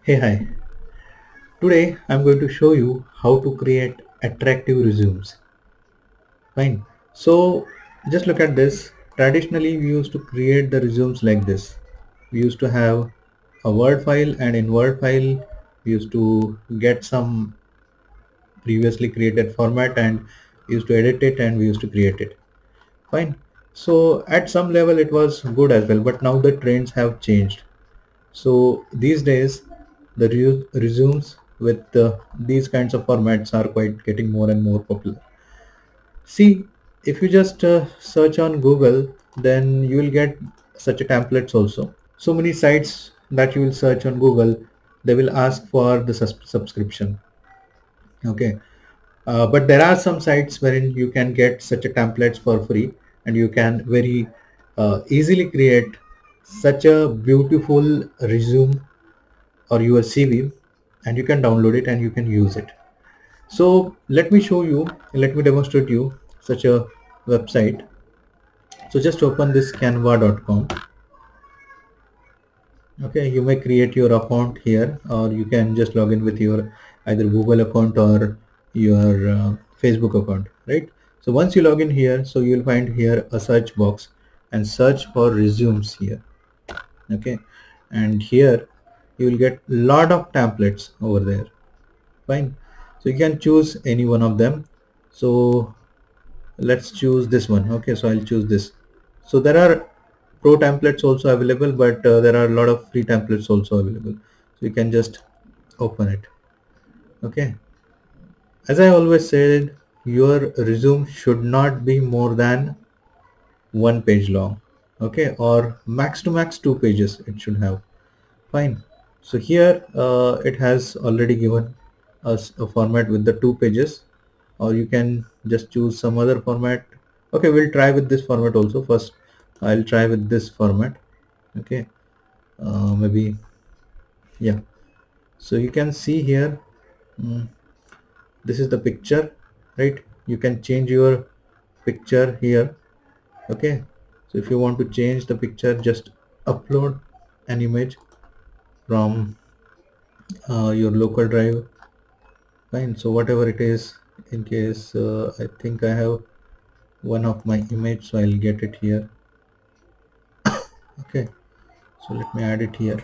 Hey, hi. Today I'm going to show you how to create attractive resumes. Fine. So just look at this. Traditionally, we used to create the resumes like this. We used to have a Word file, and in Word file, we used to get some previously created format and we used to edit it and we used to create it. Fine. So at some level, it was good as well, but now the trends have changed. So these days, the resumes with these kinds of formats are quite getting more and more popular. See, if you just search on Google, then you will get such a templates also. So many sites that you will search on Google, they will ask for the subscription. Okay, but there are some sites wherein you can get such a templates for free, and you can very easily create such a beautiful resume or your CV, and you can download it and you can use it. So let me show you, let me demonstrate you such a website. So just open this canva.com. Okay, you may create your account here, or you can just log in with your either Google account or your Facebook account, right? So once you log in here, so you'll find here a search box and search for resumes here. Okay, and here you will get lot of templates over there. Fine. So you can choose any one of them. So let's choose this one. Okay, so I'll choose this. So there are pro templates also available, but there are a lot of free templates also available, so you can just open it. Okay, as I always said, your resume should not be more than 1 page long. Okay, or max to max 2 pages it should have. Fine. So here it has already given us a format with the 2 pages, or you can just choose some other format. Okay, we'll try with this format also. First, I'll try with this format. Okay, maybe, yeah. So you can see here, mm, this is the picture, right? You can change your picture here. Okay, so if you want to change the picture, just upload an image from your local drive. Fine, so whatever it is, in case I think I have one of my image, so I'll get it here. Okay, so let me add it here.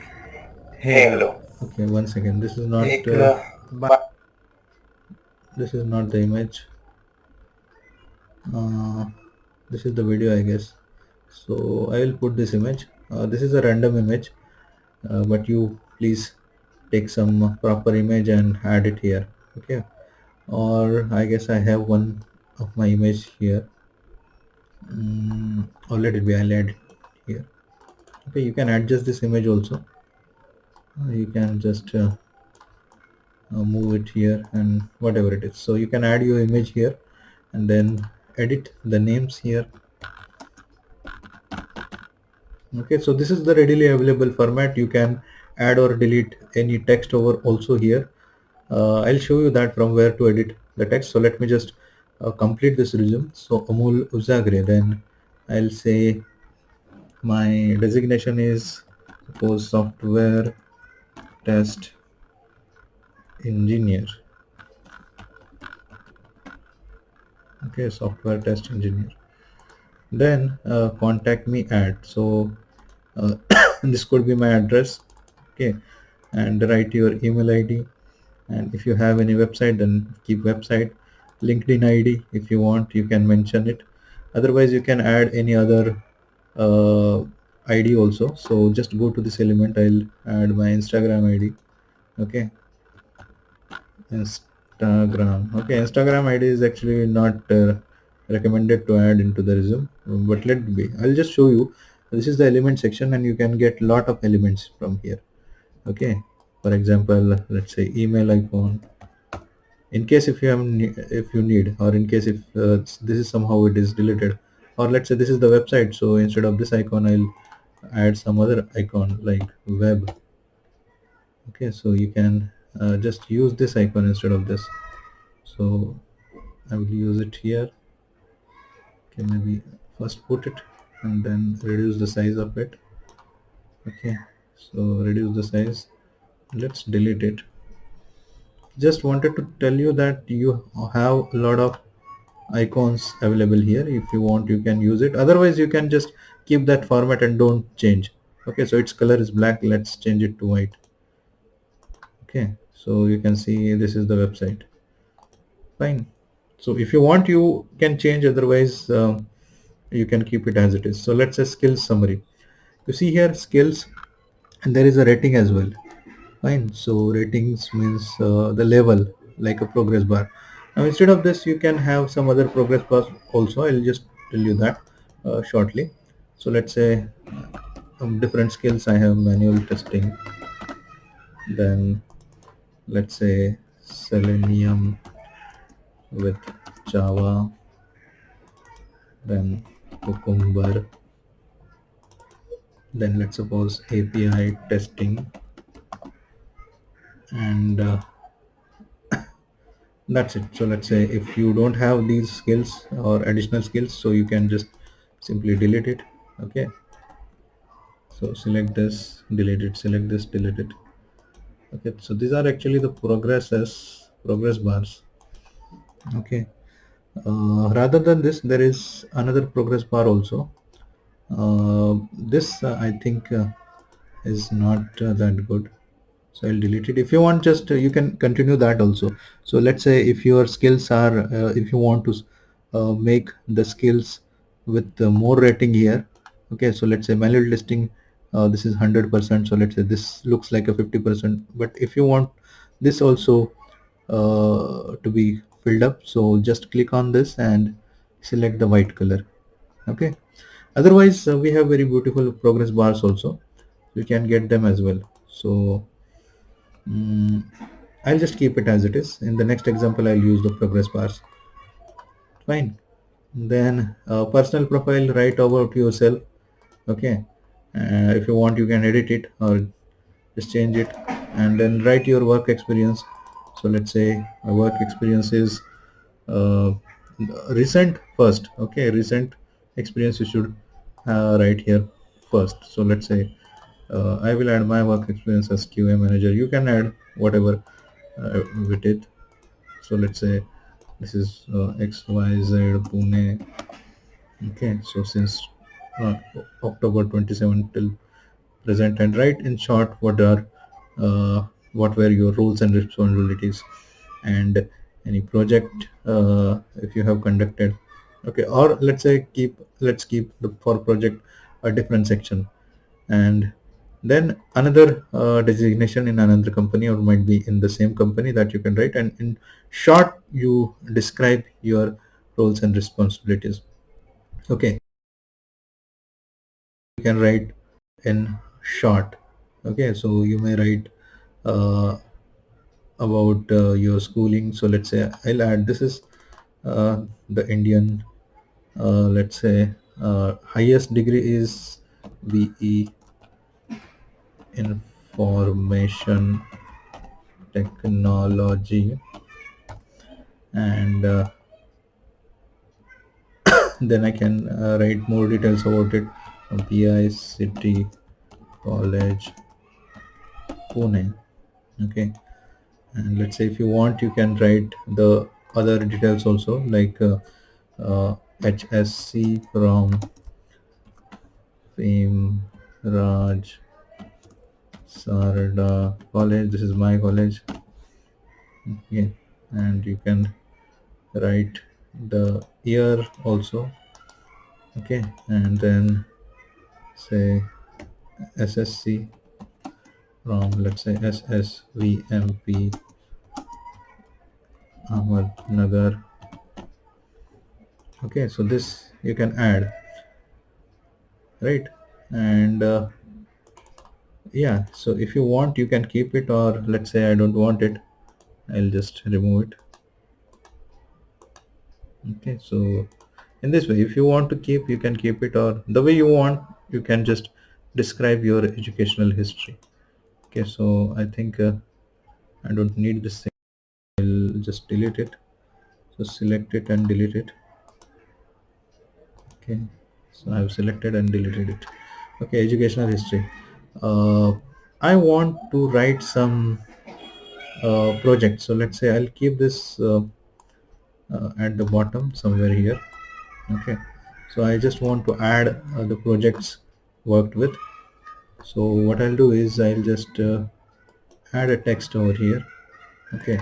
Hey, hello. Okay, one second, this is not एक this is not the image. uh, this is the video, I guess. So I will put this image. This is a random image, but you please take some proper image and add it here. Okay, or I guess I have one of my image here. Or let it be, I'll add it here. Okay, you can adjust this image also. You can just move it here and whatever it is. So you can add your image here and then edit the names here. Okay, so this is the readily available format. You can add or delete any text over also here. I'll show you that from where to edit the text. So let me just complete this resume. So amol ujagare, then I'll say my designation is suppose software test engineer. Okay, software test engineer. Then contact me at, so this could be my address. Okay, and write your email id, and if you have any website, then keep website. LinkedIn id, if you want, you can mention it. Otherwise you can add any other uh, id also. So just go to this element, I'll add my Instagram id. Okay, Instagram. Okay, Instagram ID is actually not recommended to add into the resume, but let it be. I'll just show you. This is the element section, and you can get lot of elements from here. Okay, for example, let's say email icon. In case if you have if you need, or in case if this is somehow it is deleted, or let's say this is the website. So instead of this icon, I'll add some other icon like web. Okay, so you can just use this icon instead of this. So I will use it here. Okay, maybe first put it and then reduce the size of it. Okay, so reduce the size let's delete it. Just wanted to tell you that you have a lot of icons available here. If you want, you can use it. Otherwise, you can just keep that format and don't change. Okay, so its color is black. Let's change it to white. Okay, so you can see this is the website. Fine. So if you want, you can change. Otherwise, you can keep it as it is. So let's say skills summary. You see here skills, and there is a rating as well. Fine. So ratings means the level, like a progress bar. Now instead of this, you can have some other progress bars also. I'll just tell you that shortly. So let's say different skills. I have manual testing. Then let's say Selenium with Java. Then Cucumber. Then let's suppose API testing, and that's it. So let's say if you don't have these skills or additional skills, so you can just simply delete it. Okay, so select this, delete it, select this, delete it. Okay, so these are actually the progress bars. Okay, rather than this, there is another progress bar also. This I think is not that good, so I'll delete it. If you want, just you can continue that also. So let's say if your skills are if you want to make the skills with more rating here. Okay, so let's say manual testing, this is 100%, so let's say this looks like a 50%, but if you want this also to be filled up, so just click on this and select the white color. Okay, otherwise we have very beautiful progress bars also. You can get them as well. So I'll just keep it as it is. In the next example, I'll use the progress bars. Fine. Then personal profile, write about yourself. Okay. If you want, you can edit it or just change it, and then write your work experience. So let's say my work experience is uh, recent first. Okay, recent experience you should write here first. So let's say I will add my work experience as QA manager. You can add whatever with it. So let's say this is XYZ Pune. Okay, so since uh, October 27 till present, and write in short uh, what were your roles and responsibilities, and any project if you have conducted. Okay, or let's keep the for project a different section, and then another designation in another company, or might be in the same company, that you can write, and in short you describe your roles and responsibilities. Okay, you can write in short. Okay, so you may write uh, about your schooling. So let's say I'll add this is the Indian, let's say highest degree is BE, information technology, and then I can write more details about it. PI City College, Pune. Okay, and let's say if you want, you can write the other details also, like HSC from Fame Raj Sarda College. This is my college. Okay, and you can write the year also. Okay, and then say SSC from, let's say, SSVMP Ahmednagar. Okay, so this you can add, right? And yeah, so if you want, you can keep it, or let's say I don't want it, I'll just remove it. Okay, so in this way, if you want to keep, you can keep it, or the way you want, you can just describe your educational history. Okay, so I think I don't need this thing. I'll just delete it. So select it and delete it. Okay, so I've selected and deleted it. Okay, educational history. uh, I want to write some project. So let's say I'll keep this at the bottom somewhere here. Okay, so I just want to add the projects worked with. So what I'll do is I'll just add a text over here. Okay,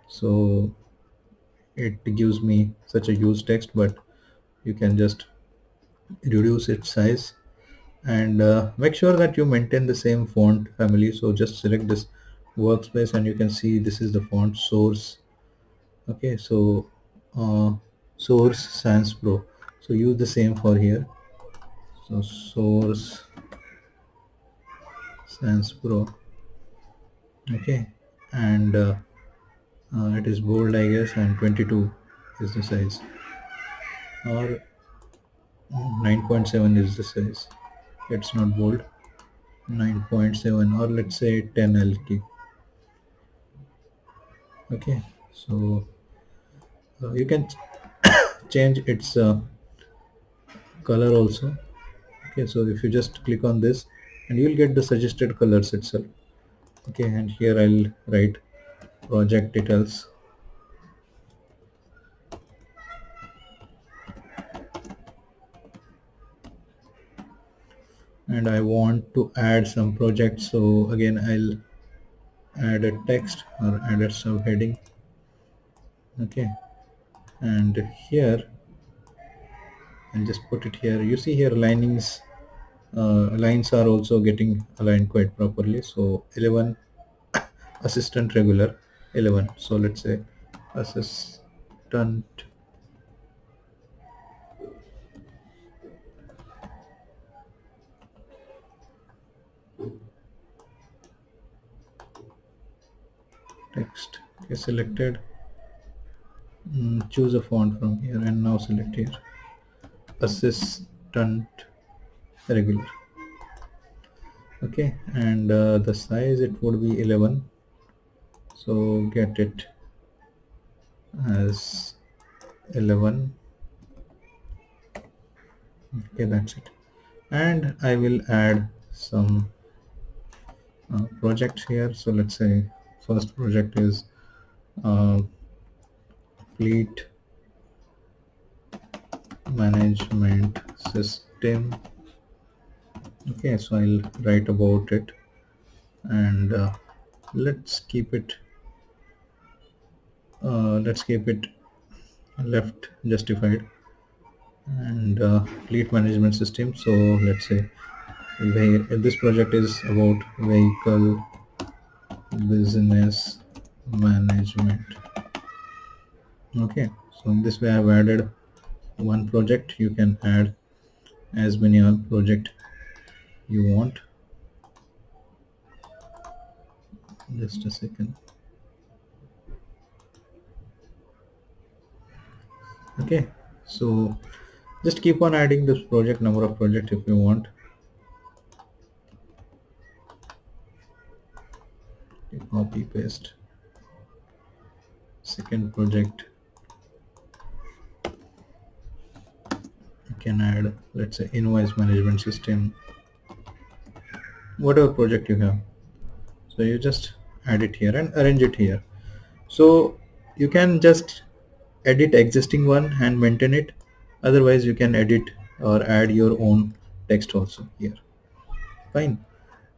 so it gives me such a huge text, but you can just reduce its size, and make sure that you maintain the same font family. So just select this workspace and you can see this is the font source. Okay, so uh, source sans pro, so use the same for here. So source sans pro. Okay, and it is bold, I guess, and 22 is the size, or 9.7 is the size. It's not bold. 9.7, or let's say 10 I'll keep. Okay, so you can change its color also. Okay, so if you just click on this, and you'll get the suggested colors itself. Okay, and here I'll write project details. And I want to add some projects, so again I'll add a text or add a subheading. Okay, and here I'll just put it here. You see here linings, lines are also getting aligned quite properly. So 11 assistant regular 11. So let's say assistant text. Okay, selected. Choose a font from here and now select here assistant regular. Okay, and the size it would be 11, so get it as 11. Okay, that's it. And I will add some projects here. So let's say first project is uh, fleet management system. Okay, so I'll write about it, and let's keep it left justified, and fleet management system. So let's say this project is about vehicle business management. Okay, so in this way I've added one project. You can add as many project you want. Just a second. Okay, so just keep on adding this project number of project if you want. Copy paste. Second project, you can add, let's say, invoice management system, whatever project you have. So you just add it here and arrange it here. So you can just edit existing one and maintain it. Otherwise you can edit or add your own text also here. Fine,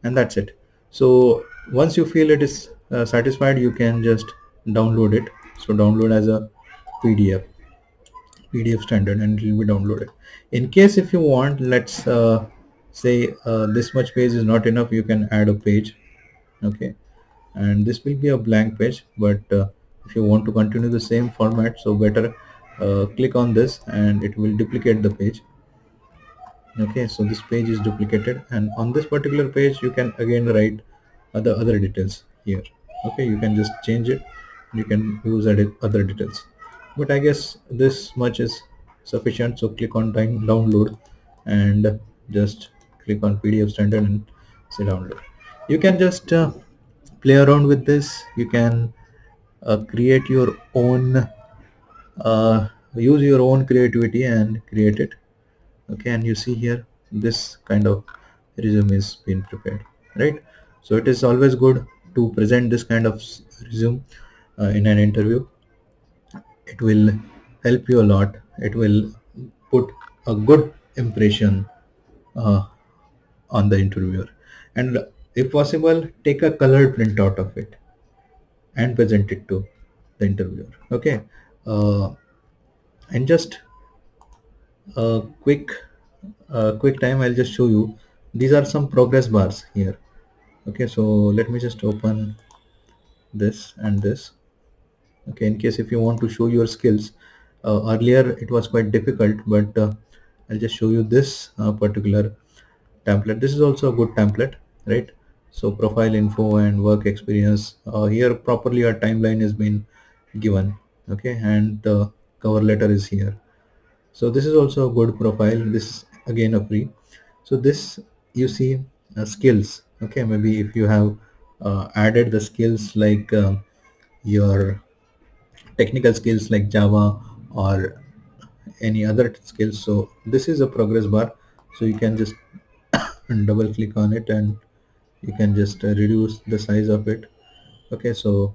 and that's it. So once you feel it is satisfied, you can just download it. So download as a PDF, PDF standard, and it will be downloaded. In case if you want, let's say this much page is not enough, you can add a page. Okay, and this will be a blank page, but if you want to continue the same format, so better click on this and it will duplicate the page. Okay, so this page is duplicated, and on this particular page you can again write other details here. Okay, you can just change it, you can use edit other details, but I guess this much is sufficient. So click on download and just click on PDF standard and say download. You can just play around with this. You can create your own use your own creativity and create it. Okay, and you see here this kind of resume is being prepared, right? So it is always good to present this kind of resume in an interview. It will help you a lot. It will put a good impression uh, on the interviewer. And if possible, take a colored printout of it and present it to the interviewer. Okay. uh, and just a quick time, I'll just show you. These are some progress bars here. Okay, so let me just open this and this. Okay, in case if you want to show your skills, earlier it was quite difficult, but I'll just show you this particular template. This is also a good template, right? So profile info and work experience, here properly our timeline has been given. Okay, and the cover letter is here. So this is also a good profile. This is again a free. So this, you see, skills. Okay, maybe if you have added the skills like your technical skills like Java or any other skills, so this is a progress bar. So you can just double click on it and you can just reduce the size of it. Okay, so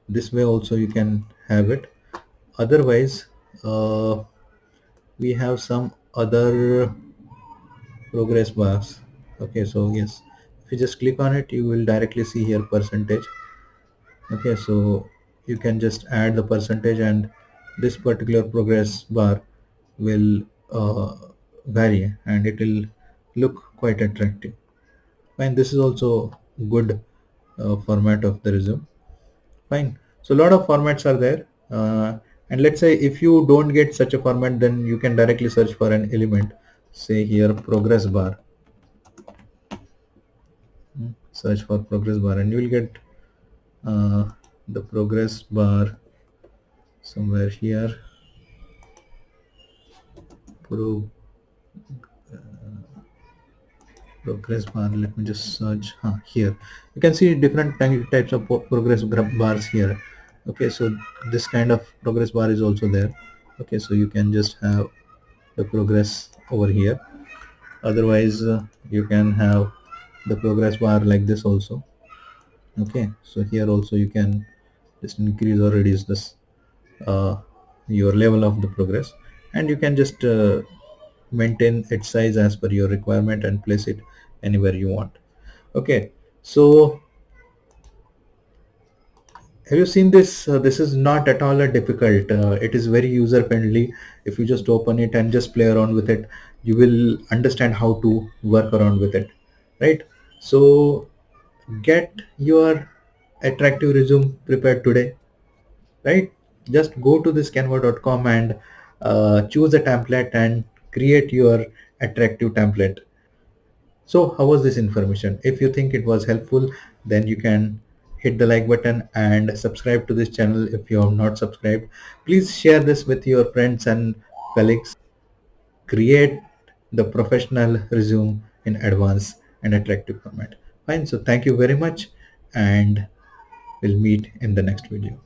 this way also you can have it. Otherwise, we have some other progress bars. Okay, so yes, if you just click on it, you will directly see here percentage. Okay, so you can just add the percentage and this particular progress bar will vary and it will look quite attractive. Fine, this is also good format of the resume. Fine, so a lot of formats are there, and let's say if you don't get such a format, then you can directly search for an element. Say here progress bar. Search for progress bar and you will get uh, the progress bar somewhere here. Pro Progress bar, let me just search here. You can see different types of progress bars here. Okay, so this kind of progress bar is also there. Okay, so you can just have the progress over here. Otherwise, you can have the progress bar like this also. Okay, so here also you can just increase or reduce this uh, your level of the progress, and you can just maintain its size as per your requirement and place it anywhere you want. Okay, so have you seen this? This is not at all a difficult. It is very user friendly. If you just open it and just play around with it, you will understand how to work around with it, right? So get your attractive resume prepared today, right? Just go to this canva.com and choose a template and create your attractive template. So how was this information? If you think it was helpful, then you can hit the like button and subscribe to this channel if you have not subscribed. Please share this with your friends and colleagues. Create the professional resume in advanced and attractive format. Fine. So thank you very much and we'll meet in the next video.